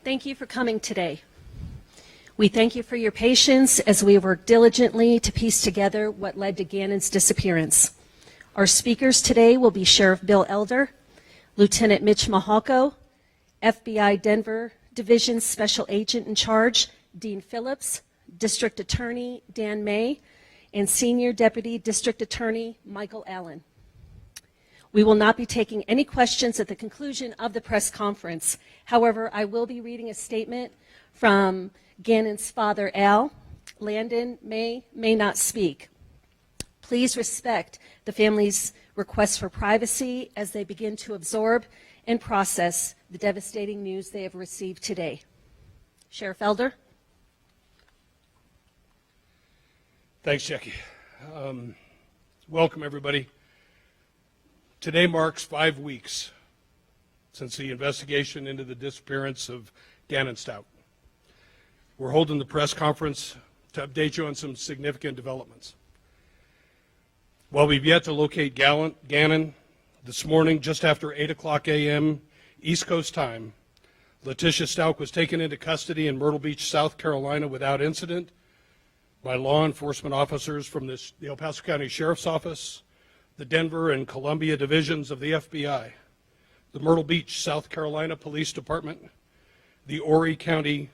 Thank you for coming today. We thank you for your patience as we work diligently to piece together what led to Gannon's disappearance. Our speakers today will be Sheriff Bill Elder, Lieutenant Mitch Mihalko, FBI Denver Division Special Agent in Charge, Dean Phillips, District Attorney Dan May, and Senior Deputy District Attorney Michael Allen. We will not be taking any questions at the conclusion of the press conference. However, I will be reading a statement from Gannon's father, Al. Landon may not speak. Please respect the family's request for privacy as they begin to absorb and process the devastating news they have received today. Sheriff Elder. Thanks, Jackie. Welcome, everybody. Today marks 5 weeks since the investigation into the disappearance of Gannon Stout. We're holding the press conference to update you on some significant developments. While we've yet to locate Gannon, this morning, just after 8 o'clock a.m. East Coast time, Letitia Stout was taken into custody in Myrtle Beach, South Carolina without incident by law enforcement officers from the El Paso County Sheriff's Office, the Denver and Columbia divisions of the FBI, the Myrtle Beach, South Carolina Police Department, the Horry County,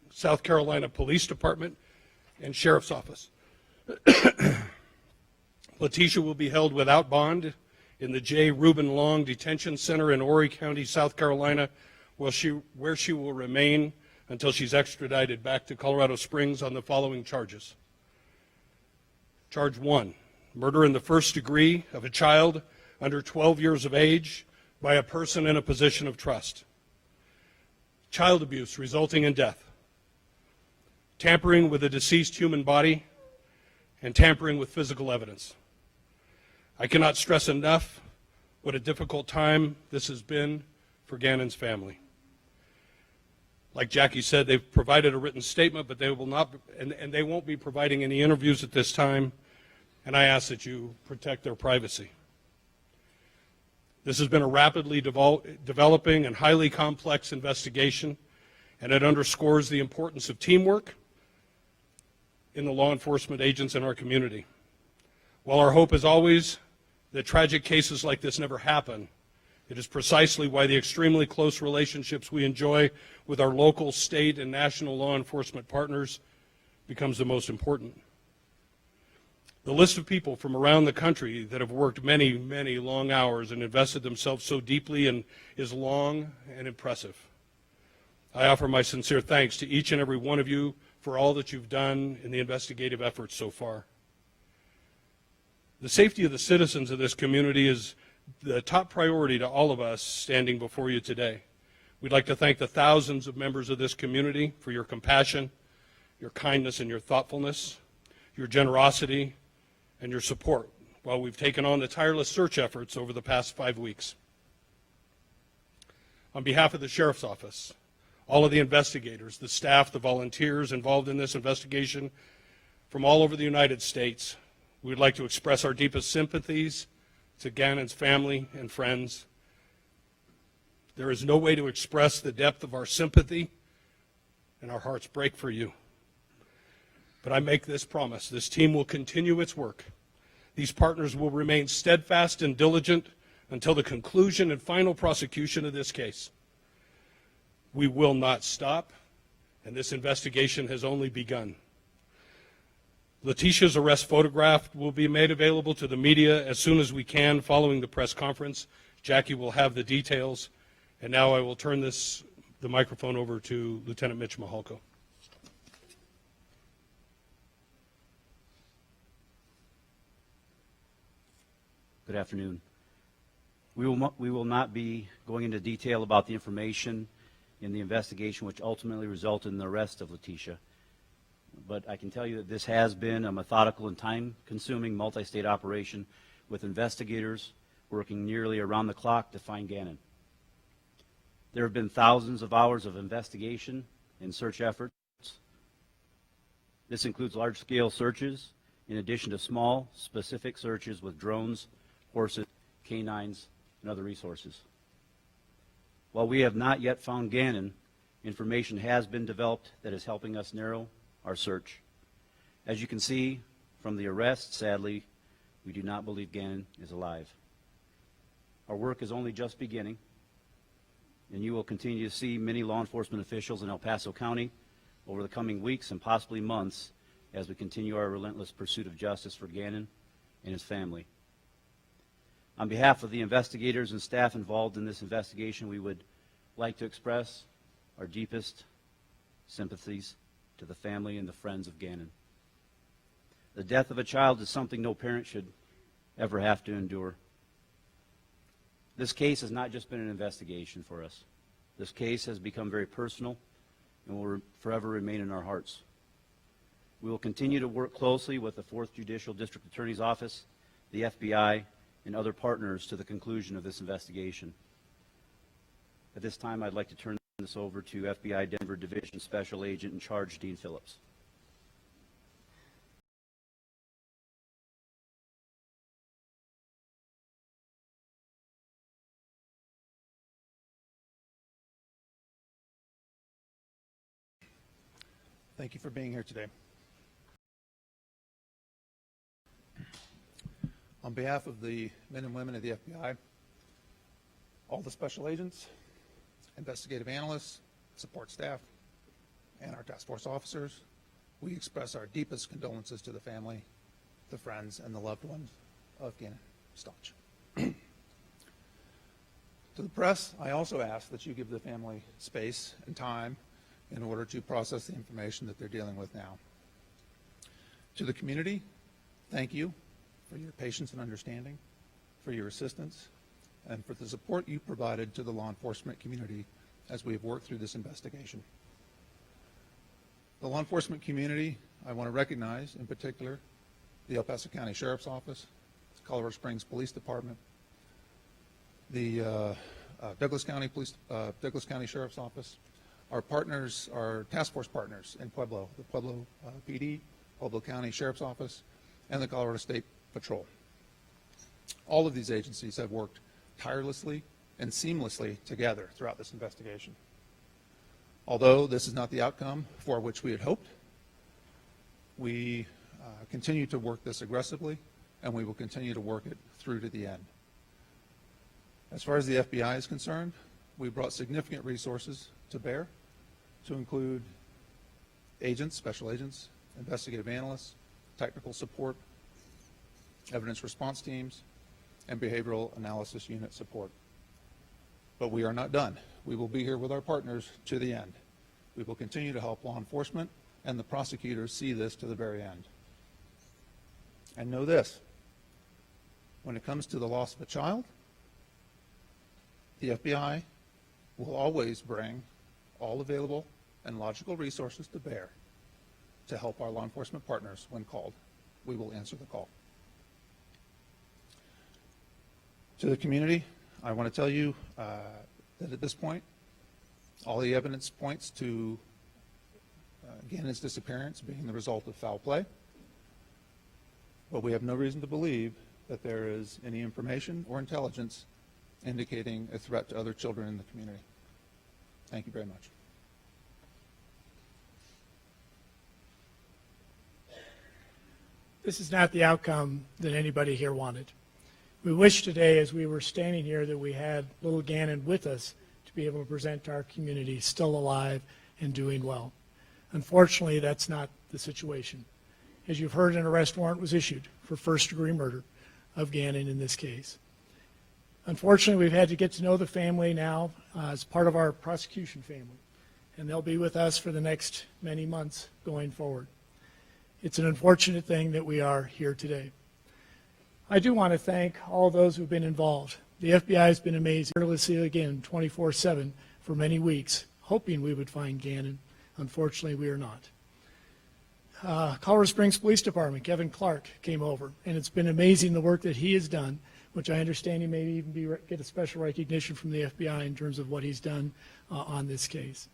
South Carolina Police Department, and Sheriff's Office. Letitia will be held without bond in the J. Reuben Long Detention Center in Horry County, South Carolina, where she will remain until she's extradited back to Colorado Springs on the following charges. Charge 1. Murder in the first degree of a child under 12 years of age by a person in a position of trust. Child abuse resulting in death. Tampering with a deceased human body, and tampering with physical evidence. I cannot stress enough what a difficult time this has been for Gannon's family. Like Jackie said, they've provided a written statement, but they will not, and they won't be providing any interviews at this time. And I ask that you protect their privacy. This has been a rapidly developing and highly complex investigation, and it underscores the importance of teamwork in the law enforcement agents in our community. While our hope is always that tragic cases like this never happen, it is precisely why the extremely close relationships we enjoy with our local, state, and national law enforcement partners becomes the most important. The list of people from around the country that have worked many, many long hours and invested themselves so deeply is long and impressive. I offer my sincere thanks to each and every one of you for all that you've done in the investigative efforts so far. The safety of the citizens of this community is the top priority to all of us standing before you today. We'd like to thank the thousands of members of this community for your compassion, your kindness, and your thoughtfulness, your generosity, and your support while we've taken on the tireless search efforts over the past 5 weeks. On behalf of the Sheriff's Office, all of the investigators, the staff, the volunteers involved in this investigation from all over the United States, we would like to express our deepest sympathies to Gannon's family and friends. There is no way to express the depth of our sympathy, and our hearts break for you. But I make this promise: this team will continue its work. These partners will remain steadfast and diligent until the conclusion and final prosecution of this case. We will not stop, and this investigation has only begun. Letitia's arrest photograph will be made available to the media as soon as we can following the press conference. Jackie will have the details, and now I will turn the microphone over to Lieutenant Mitch Mihalko. Good afternoon. We will not be going into detail about the information in the investigation which ultimately resulted in the arrest of Letitia, but I can tell you that this has been a methodical and time-consuming multi-state operation with investigators working nearly around the clock to find Gannon. There have been thousands of hours of investigation and search efforts. This includes large-scale searches in addition to small, specific searches with drones, horses, canines, and other resources. While we have not yet found Gannon, Information has been developed that is helping us narrow our search. As you can see from the arrest, sadly, we do not believe Gannon is alive. Our work is only just beginning, and you will continue to see many law enforcement officials in El Paso County over the coming weeks and possibly months as we continue our relentless pursuit of justice for Gannon and his family. On behalf of the investigators and staff involved in this investigation, we would like to express our deepest sympathies to the family and the friends of Gannon. The death of a child is something no parent should ever have to endure. This case has not just been an investigation for us. This case has become very personal and will forever remain in our hearts. We will continue to work closely with the 4th Judicial District Attorney's Office, the FBI, and other partners to the conclusion of this investigation. At this time, I'd like to turn this over to FBI Denver Division Special Agent in Charge, Dean Phillips. Thank you for being here today. On behalf of the men and women of the FBI, all the special agents, investigative analysts, support staff, and our task force officers, we express our deepest condolences to the family, the friends, and the loved ones of Gannon Stauch. To the press, I also ask that you give the family space and time in order to process the information that they're dealing with now. To the community, thank you for your patience and understanding, for your assistance, and for the support you provided to the law enforcement community as we have worked through this investigation. The law enforcement community, I want to recognize in particular the El Paso County Sheriff's Office, the Colorado Springs Police Department, the Douglas County Sheriff's Office, our partners, our task force partners in Pueblo, the Pueblo PD, Pueblo County Sheriff's Office, and the Colorado State Patrol. All of these agencies have worked tirelessly and seamlessly together throughout this investigation. Although this is not the outcome for which we had hoped, we continue to work this aggressively, and we will continue to work it through to the end. As far as the FBI is concerned, we brought significant resources to bear, to include agents, special agents, investigative analysts, technical support, evidence response teams, and behavioral analysis unit support. But we are not done. We will be here with our partners to the end. We will continue to help law enforcement and the prosecutors see this to the very end. And know this, when it comes to the loss of a child, the FBI will always bring all available and logical resources to bear to help our law enforcement partners when called. We will answer the call. To the community, I want to tell you that at this point, all the evidence points to Gannon's disappearance being the result of foul play, but we have no reason to believe that there is any information or intelligence indicating a threat to other children in the community. Thank you very much. This is not the outcome that anybody here wanted. We wish today, as we were standing here, that we had little Gannon with us to be able to present to our community still alive and doing well. Unfortunately, that's not the situation. As you've heard, an arrest warrant was issued for first-degree murder of Gannon in this case. Unfortunately, we've had to get to know the family now as part of our prosecution family, and they'll be with us for the next many months going forward. It's an unfortunate thing that we are here today. I do want to thank all those who've been involved. The FBI has been amazing, tirelessly again, 24/7 for many weeks, hoping we would find Gannon. Unfortunately, we are not. Colorado Springs Police Department, Kevin Clark came over, and it's been amazing the work that he has done, which I understand he may even get a special recognition from the FBI in terms of what he's done on this case.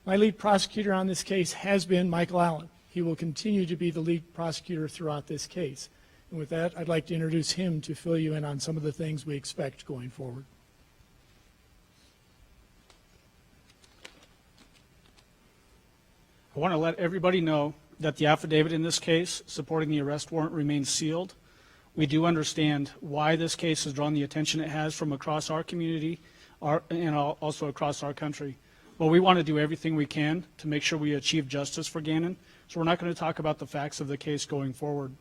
My lead prosecutor on this case has been Michael Allen. He will continue to be the lead prosecutor throughout this case. And with that, I'd like to introduce him to fill you in on some of the things we expect going forward. I want to let everybody know that the affidavit in this case supporting the arrest warrant remains sealed. We do understand why this case has drawn the attention it has from across our community and also across our country. But we want to do everything we can to make sure we achieve justice for Gannon. So we're not going to talk about the facts of the case going forward.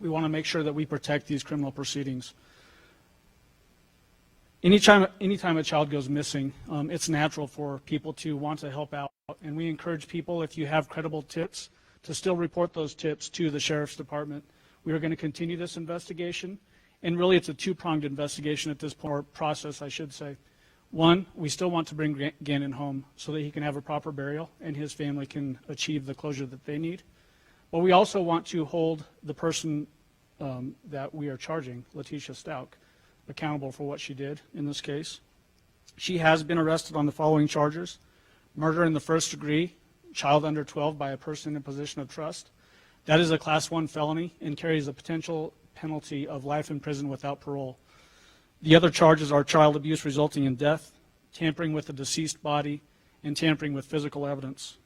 We want to make sure that we protect these criminal proceedings. Anytime a child goes missing, it's natural for people to want to help out. And we encourage people, if you have credible tips, to still report those tips to the Sheriff's Department. We are going to continue this investigation. And really, it's a two-pronged investigation at this point, or process, I should say. One, we still want to bring Gannon home so that he can have a proper burial and his family can achieve the closure that they need. But we also want to hold the person that we are charging, Letitia Stauch, accountable for what she did in this case. She has been arrested on the following charges: murder in the first degree, child under 12 by a person in a position of trust. That is a Class 1 felony and carries a potential penalty of life in prison without parole. The other charges are child abuse resulting in death, tampering with a deceased body, and tampering with physical evidence.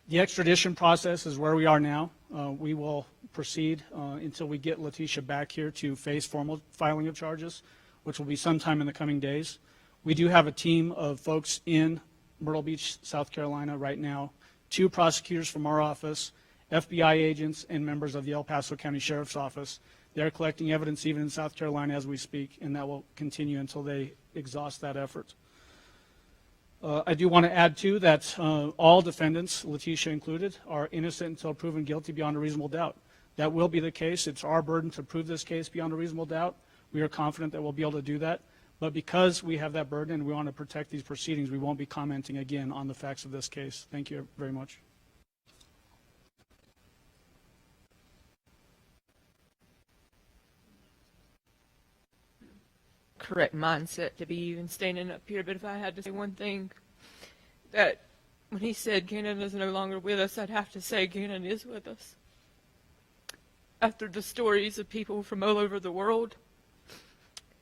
The extradition process is where we are now. We will proceed until we get Letitia back here to face formal filing of charges, which will be sometime in the coming days. We do have a team of folks in Myrtle Beach, South Carolina right now, 2 prosecutors from our office, FBI agents, and members of the El Paso County Sheriff's Office. They're collecting evidence even in South Carolina as we speak, and that will continue until they exhaust that effort. I do want to add, too, that all defendants, Letitia included, are innocent until proven guilty beyond a reasonable doubt. That will be the case. It's our burden to prove this case beyond a reasonable doubt. We are confident that we'll be able to do that. But because we have that burden and we want to protect these proceedings, we won't be commenting again on the facts of this case. Thank you very much. Correct mindset to be even standing up here, but if I had to say one thing, that when he said Gannon is no longer with us, I'd have to say Gannon is with us. After the stories of people from all over the world,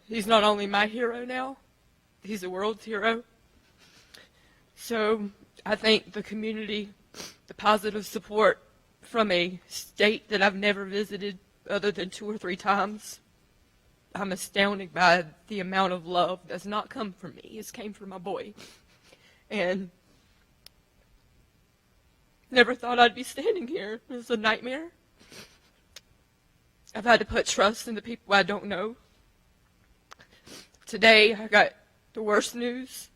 he's not only my hero now, he's the world's hero. So I think the community, the positive support from a state that I've never visited other than 2 or 3 times, I'm astounded by the amount of love that's not come from me. It's came from my boy. And never thought I'd be standing here. It was a nightmare. I've had to put trust in the people I don't know. Today, I got the worst news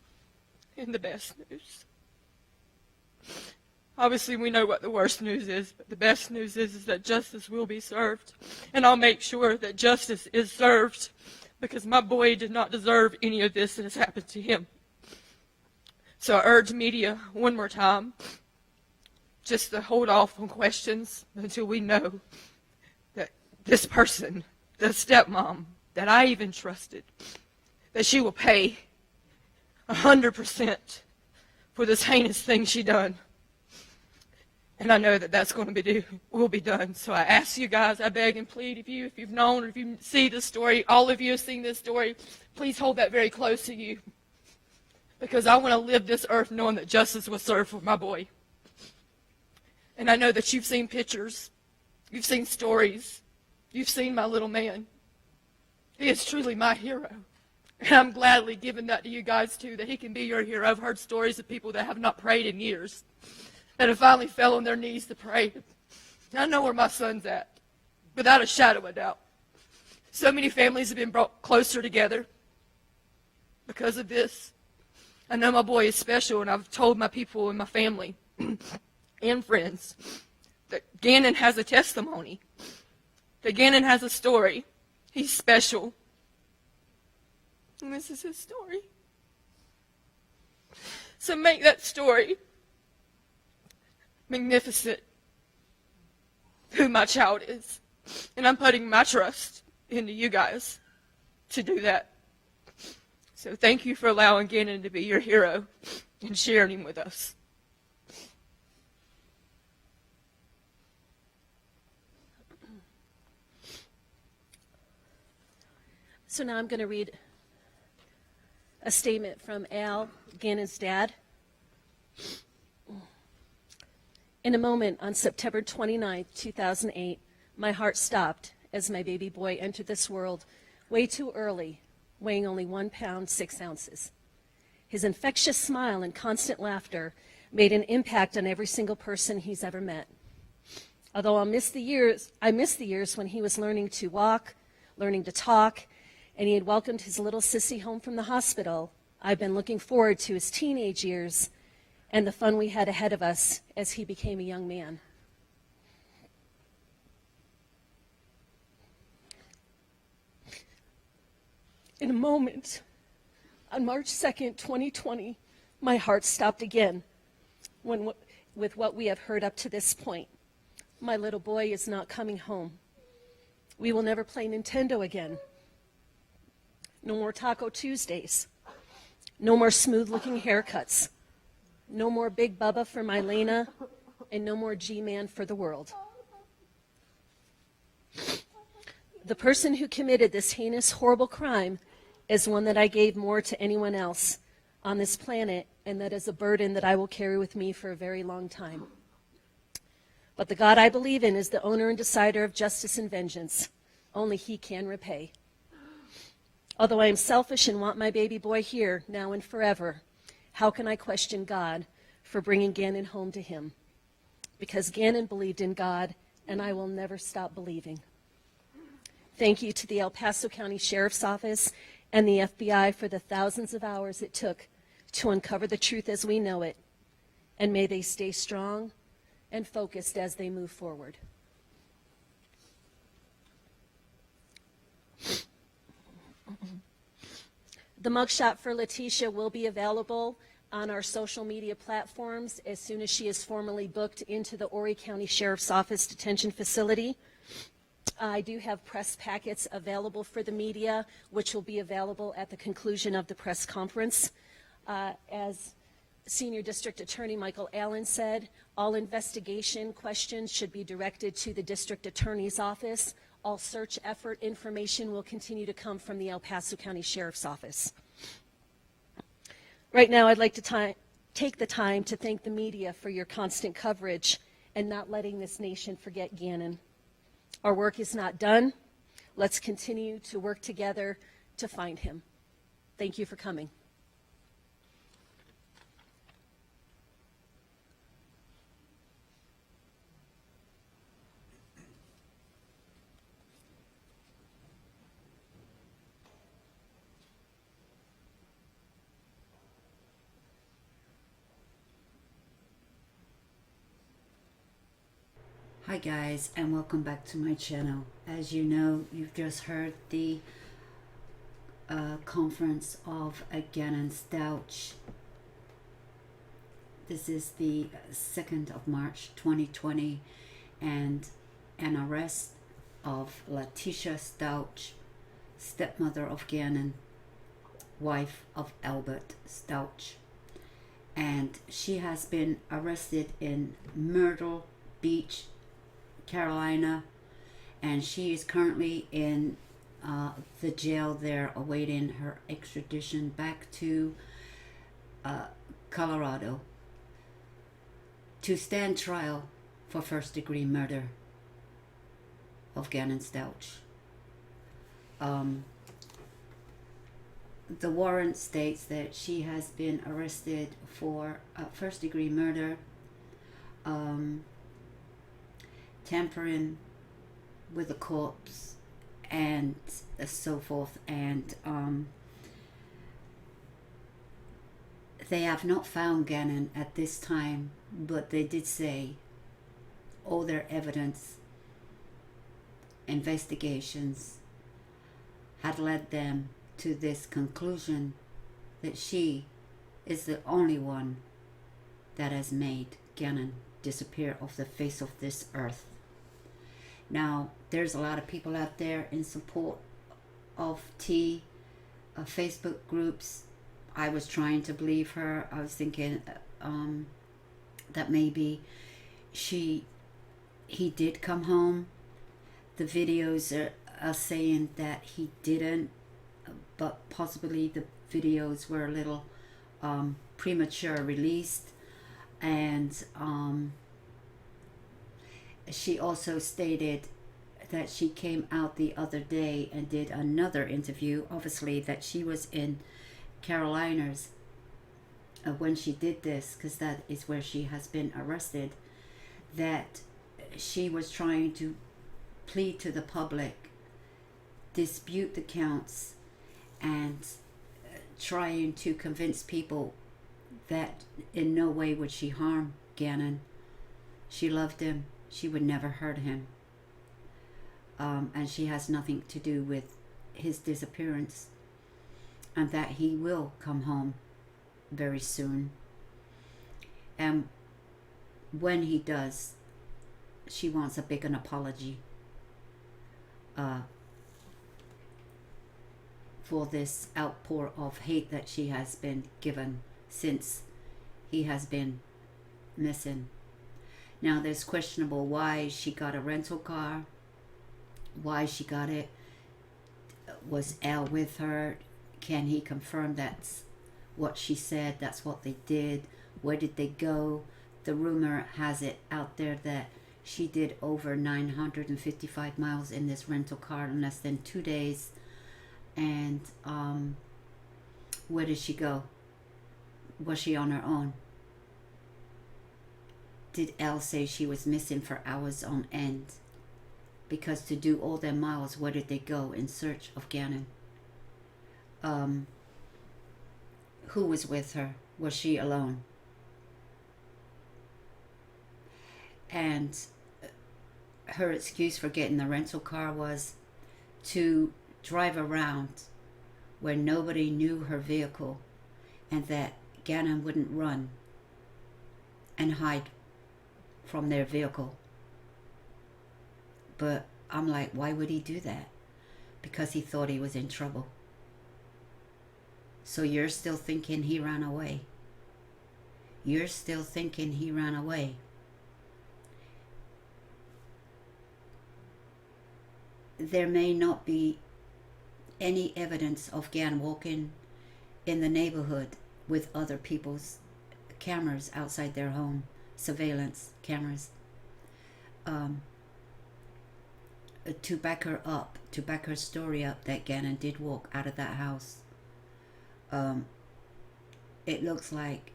and the best news. Obviously, we know what the worst news is, but the best news is that justice will be served. And I'll make sure that justice is served, because my boy did not deserve any of this that has happened to him. So I urge media one more time just to hold off on questions until we know that this person, the stepmom that I even trusted, that she will pay 100% for this heinous thing she done. And I know that that's going to will be done. So I ask you guys, I beg and plead, if you've known, or if you see this story, all of you have seen this story, please hold that very close to you. Because I want to live this earth knowing that justice was served for my boy. And I know that you've seen pictures, you've seen stories, you've seen my little man. He is truly my hero. And I'm gladly giving that to you guys too, that he can be your hero. I've heard stories of people that have not prayed in years, that have finally fell on their knees to pray. I know where my son's at, without a shadow of doubt. So many families have been brought closer together because of this. I know my boy is special, and I've told my people and my family and friends that Gannon has a testimony, that Gannon has a story. He's special. And this is his story. So make that story magnificent, who my child is. And I'm putting my trust into you guys to do that. So thank you for allowing Gannon to be your hero and sharing him with us. So now I'm going to read a statement from Al, Gannon's dad. In a moment on September 29, 2008, my heart stopped as my baby boy entered this world way too early, weighing only 1 pound, 6 ounces. His infectious smile and constant laughter made an impact on every single person he's ever met. Although I miss the years when he was learning to walk, learning to talk, and he had welcomed his little sissy home from the hospital, I've been looking forward to his teenage years and the fun we had ahead of us as he became a young man. In a moment, on March 2nd, 2020, my heart stopped again with what we have heard up to this point. My little boy is not coming home. We will never play Nintendo again. No more Taco Tuesdays. No more smooth-looking haircuts. No more Big Bubba for Mylena, and no more G-Man for the world. The person who committed this heinous, horrible crime is one that I gave more to anyone else on this planet, and that is a burden that I will carry with me for a very long time. But the God I believe in is the owner and decider of justice and vengeance. Only He can repay. Although I am selfish and want my baby boy here, now and forever, how can I question God for bringing Gannon home to Him? Because Gannon believed in God, and I will never stop believing. Thank you to the El Paso County Sheriff's Office and the FBI for the thousands of hours it took to uncover the truth as we know it, and may they stay strong and focused as they move forward. The mugshot for Letitia will be available on our social media platforms as soon as she is formally booked into the Horry County Sheriff's Office detention facility. I do have press packets available for the media, which will be available at the conclusion of the press conference. As Senior District Attorney Michael Allen said, all investigation questions should be directed to the District Attorney's Office. All search effort information will continue to come from the El Paso County Sheriff's Office. Right now, I'd like to take the time to thank the media for your constant coverage and not letting this nation forget Gannon. Our work is not done. Let's continue to work together to find him. Thank you for coming. Hi guys, and welcome back to my channel. As you know, you've just heard the conference of Gannon Stouch. This is the 2nd of March 2020, and an arrest of Letitia Stouch, stepmother of Gannon, wife of Albert Stouch. And she has been arrested in Myrtle Beach, Carolina, and she is currently in the jail there awaiting her extradition back to Colorado to stand trial for first-degree murder of Gannon Stouch. The warrant states that she has been arrested for first-degree murder, tampering with a corpse, and so forth. And they have not found Gannon at this time, but they did say all their evidence, investigations, had led them to this conclusion that she is the only one that has made Gannon disappear off the face of this earth. Now, there's a lot of people out there in support of T, Facebook groups. I was trying to believe her. I was thinking that maybe he did come home. The videos are saying that he didn't, but possibly the videos were a little premature released, and she also stated that she came out the other day and did another interview, obviously that she was in Carolinas when she did this, because that is where she has been arrested, that she was trying to plead to the public, dispute the counts, and trying to convince people that in no way would she harm Gannon. She loved him. She would never hurt him. And she has nothing to do with his disappearance, and that he will come home very soon. And when he does, she wants a big an apology for this outpour of hate that she has been given since he has been missing. Now, there's questionable why she got a rental car, why she got it. Was Al with her? Can he confirm that's what she said, that's what they did? Where did they go? The rumor has it out there that she did over 955 miles in this rental car in less than 2 days. And where did she go? Was she on her own? Did Al say she was missing for hours on end? Because to do all their miles, where did they go in search of Gannon? Who was with her? Was she alone? And her excuse for getting the rental car was to drive around where nobody knew her vehicle, and that Gannon wouldn't run and hide from their vehicle. But I'm like, why would he do that? Because he thought he was in trouble. So you're still thinking he ran away. You're still thinking he ran away. There may not be any evidence of Gannon walking in the neighborhood with other people's cameras outside their home, surveillance cameras, to back her up, to back her story up that Gannon did walk out of that house. It looks like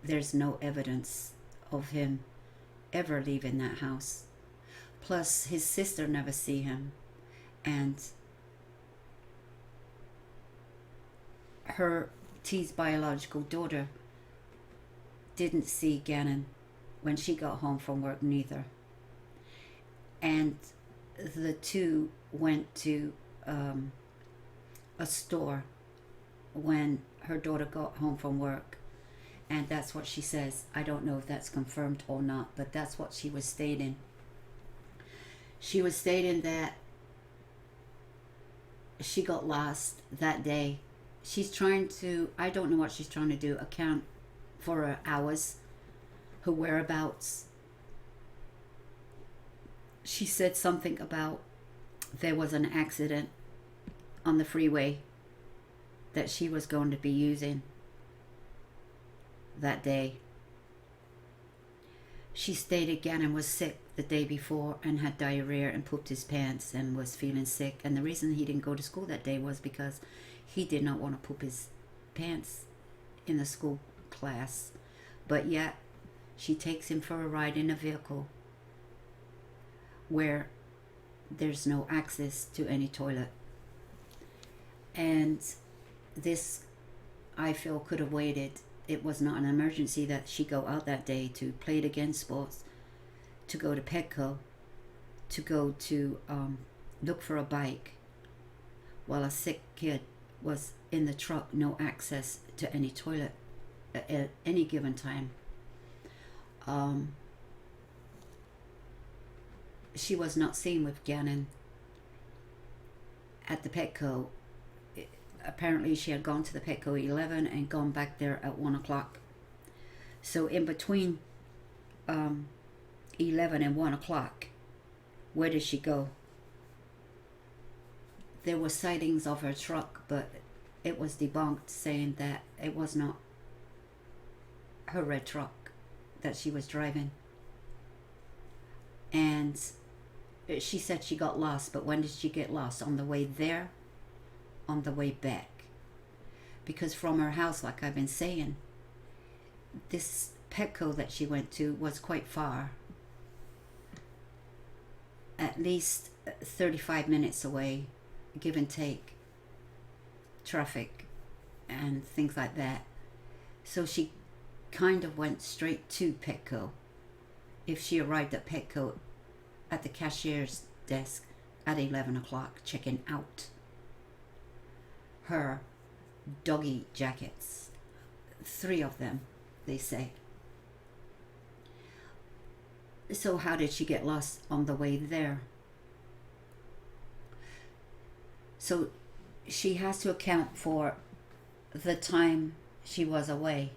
there's no evidence of him ever leaving that house. Plus, his sister never see him, and her T's biological daughter didn't see Gannon when she got home from work neither. And the two went to a store when her daughter got home from work, and that's what she says. I don't know if that's confirmed or not, but that's what she was stating. She was stating that she got lost that day. She's trying to, I don't know what she's trying to do, account for her hours, her whereabouts. She said something about there was an accident on the freeway that she was going to be using that day. She stated Gannon was sick the day before and had diarrhea and pooped his pants and was feeling sick. And the reason he didn't go to school that day was because he did not want to poop his pants in the school class. But yet, she takes him for a ride in a vehicle where there's no access to any toilet. And this, I feel, could have waited. It was not an emergency that she go out that day to play it again sports, to go to Petco, to go to look for a bike, while a sick kid was in the truck, no access to any toilet at any given time. She was not seen with Gannon at the Petco. Apparently she had gone to the Petco 11 and gone back there at 1 o'clock. So in between 11 and 1 o'clock, where did she go? There were sightings of her truck, but it was debunked, saying that it was not her red truck that she was driving. And she said she got lost, but when did she get lost? On the way there, on the way back? Because from her house, like I've been saying, this Petco that she went to was quite far, at least 35 minutes away, give and take, traffic and things like that. So she kind of went straight to Petco. If she arrived at Petco at the cashier's desk at 11 o'clock, checking out her doggy jackets, 3 of them, they say. So how did she get lost on the way there? So she has to account for the time she was away.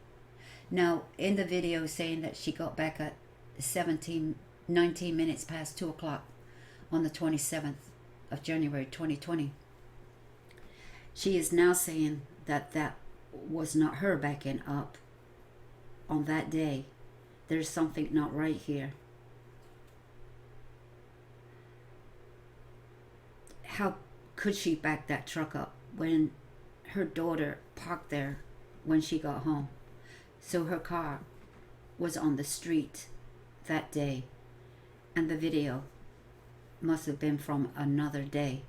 Now, in the video saying that she got back at 19 minutes past 2 o'clock on the 27th of January 2020, she is now saying that that was not her backing up on that day. There's something not right here. How could she back that truck up when her daughter parked there when she got home? So her car was on the street that day, and the video must have been from another day.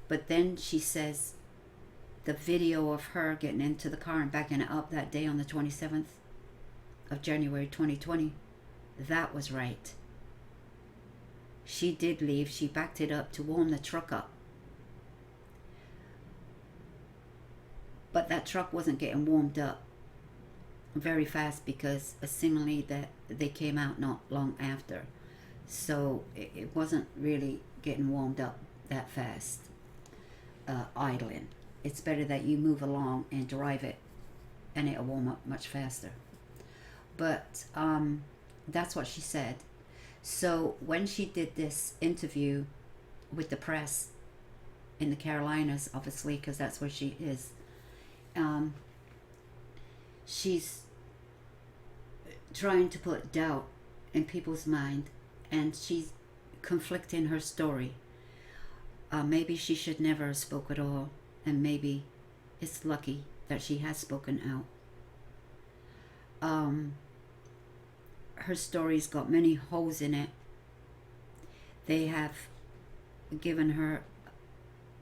But then she says the video of her getting into the car and backing it up that day on the 27th of January 2020, that was right. She did leave. She backed it up to warm the truck up. But that truck wasn't getting warmed up very fast, because seemingly that they came out not long after. So it wasn't really getting warmed up that fast, idling. It's better that you move along and drive it, and it'll warm up much faster. But that's what she said. So when she did this interview with the press in the Carolinas, obviously, because that's where she is, she's trying to put doubt in people's mind, and she's conflicting her story. Maybe she should never have spoke at all, and maybe it's lucky that she has spoken out. Her story's got many holes in it. They have given her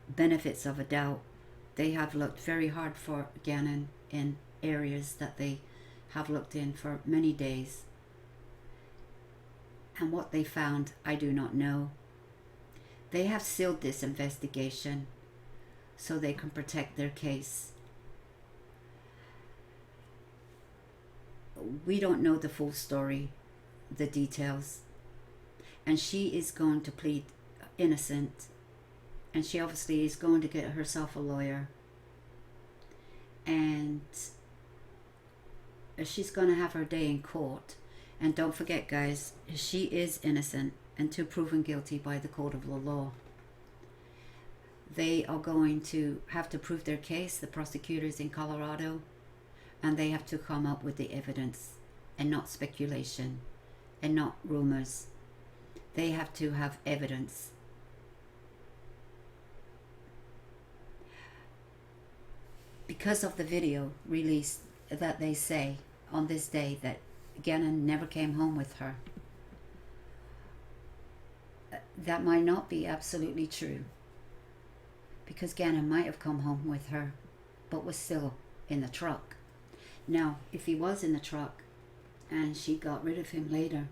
benefits of a doubt. They have looked very hard for Gannon in areas that they have looked in for many days. And what they found, I do not know. They have sealed this investigation so they can protect their case. We don't know the full story, the details. And she is going to plead innocent. And she obviously is going to get herself a lawyer. And she's going to have her day in court. And don't forget, guys, she is innocent until proven guilty by the court of the law. They are going to have to prove their case, the prosecutors in Colorado, and they have to come up with the evidence and not speculation and not rumors. They have to have evidence. Because of the video released that they say on this day that Gannon never came home with her, that might not be absolutely true, because Gannon might have come home with her but was still in the truck. Now, if he was in the truck and she got rid of him later,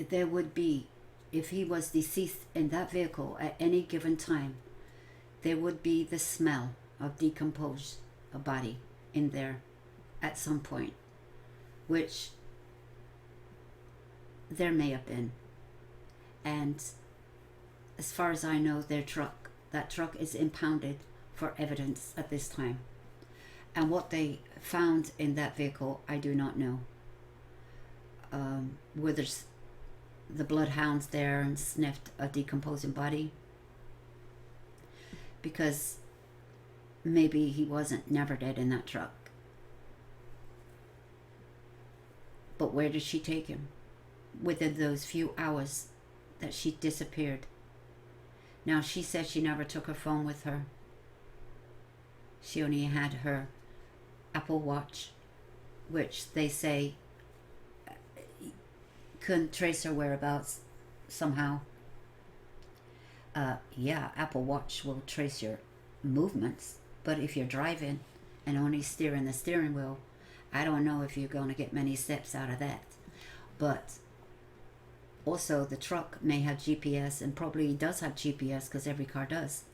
there would be, if he was deceased in that vehicle at any given time, there would be the smell of decomposed body in there at some point, which there may have been. And as far as I know, that truck is impounded for evidence at this time. And what they found in that vehicle, I do not know. Whether the bloodhounds there and sniffed a decomposing body, because maybe he wasn't never dead in that truck. But where did she take him within those few hours that she disappeared? Now, she said she never took her phone with her. She only had her Apple Watch, which they say couldn't trace her whereabouts somehow. Yeah, Apple Watch will trace your movements, but if you're driving and only steering the steering wheel, I don't know if you're going to get many steps out of that. But also the truck may have GPS, and probably does have GPS because every car does,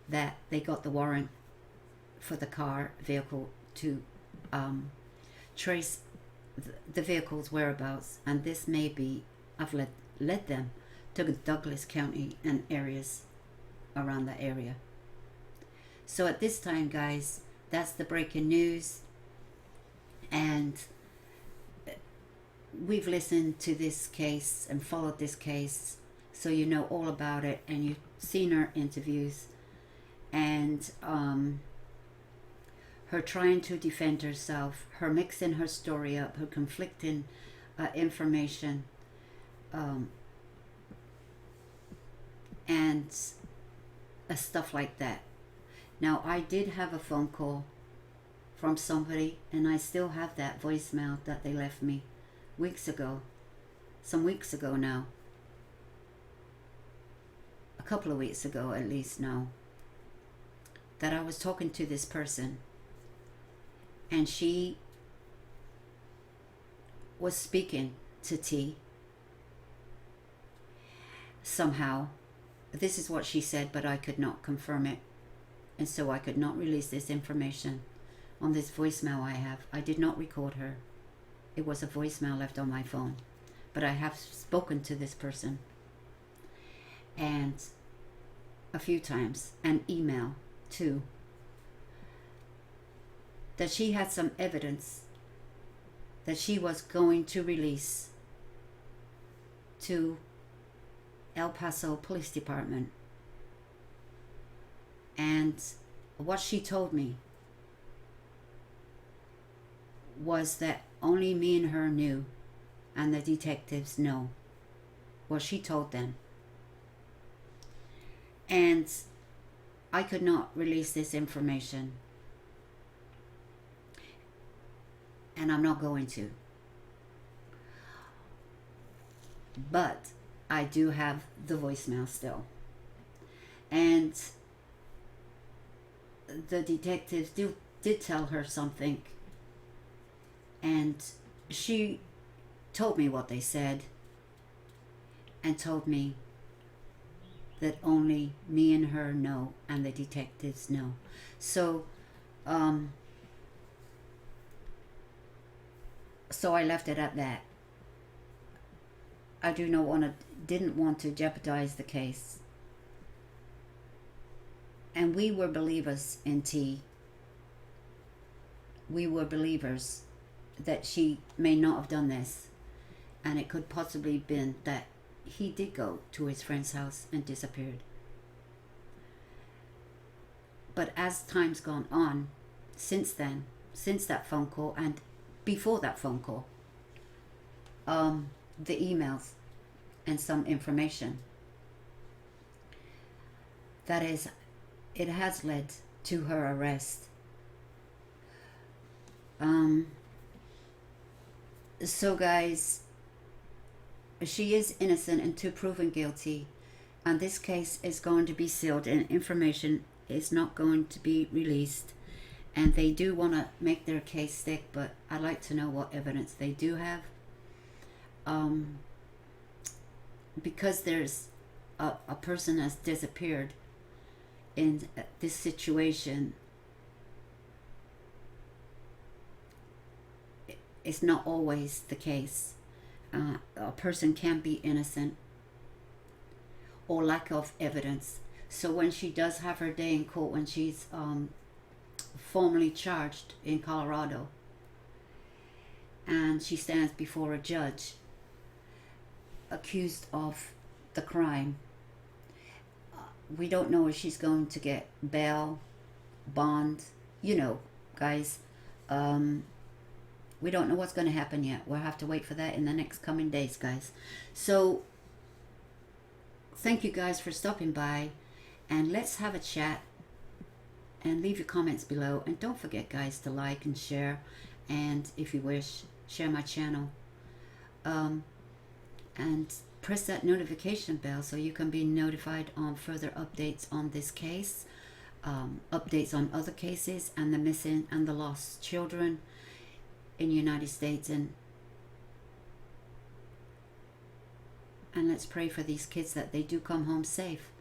that they got the warrant for the vehicle to trace the vehicle's whereabouts, and this may be, I've led them to Douglas County and areas around the area. So at this time, guys, that's the breaking news, and we've listened to this case and followed this case, so you know all about it, and you've seen her interviews, and her trying to defend herself, her mixing her story up, her conflicting information, and stuff like that. Now, I did have a phone call from somebody, and I still have that voicemail that they left me some weeks ago now. A couple of weeks ago at least now, that I was talking to this person, and she was speaking to T somehow. This is what she said, but I could not confirm it, and so I could not release this information on this voicemail I have. I did not record her. It was a voicemail left on my phone, but I have spoken to this person, and a few times, an email too, that she had some evidence that she was going to release to El Paso Police Department. And what she told me was that only me and her knew, and the detectives know. Well, she told them. And I could not release this information, and I'm not going to. But I do have the voicemail still. And the detectives did tell her something, and she told me what they said, and told me that only me and her know, and the detectives know. So so I left it at that. I didn't want to jeopardize the case. And we were believers in T. We were believers that she may not have done this, and it could possibly have been that he did go to his friend's house and disappeared. But as time's gone on, since then, since that phone call and before that phone call, the emails and some information, that is, it has led to her arrest. So guys, she is innocent until proven guilty, and this case is going to be sealed and information is not going to be released. And they do want to make their case stick, but I'd like to know what evidence they do have. Because there's a person has disappeared in this situation, it's not always the case. A person can be innocent or lack of evidence. So when she does have her day in court, when she's formally charged in Colorado and she stands before a judge accused of the crime, we don't know if she's going to get bail, bond, you know, guys. We don't know what's going to happen yet. We'll have to wait for that in the next coming days, guys. So thank you guys for stopping by, and let's have a chat, and leave your comments below. And don't forget, guys, to like and share, and if you wish, share my channel, and press that notification bell so you can be notified on further updates on this case, updates on other cases, and the missing and the lost children in the United States. And let's pray for these kids that they do come home safe,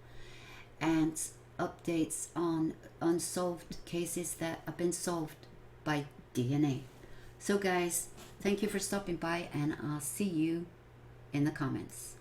and updates on unsolved cases that have been solved by DNA. So guys, thank you for stopping by, and I'll see you in the comments.